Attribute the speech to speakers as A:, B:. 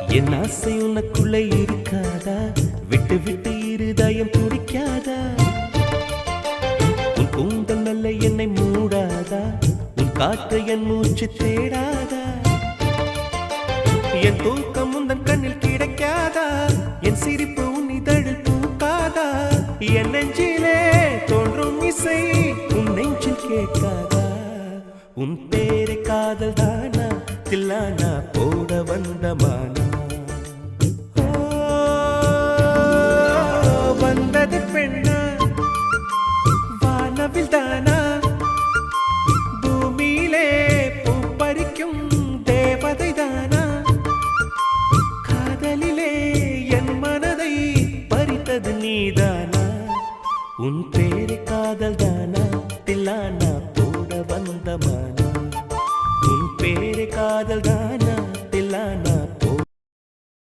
A: என் ஆசை உனக்குள்ளே இருக்காதா? விட்டு விட்டு இருதயம் துடிக்காதா? உன் கூந்தல் நல்ல என்னை மூடாதா? உன் காற்று என் மூச்சு தேடாதா? என் தூக்கம் உந்தன் கண்ணில் கிடைக்காதா? என் சிரிப்பு உன் இதழில் பூக்காதா? என் நெஞ்சிலே தோன்றும் இசை உன் நெஞ்சில் கேட்காதா? உன் பேரை காதல் தானா தில்லானா போட வந்த மானா?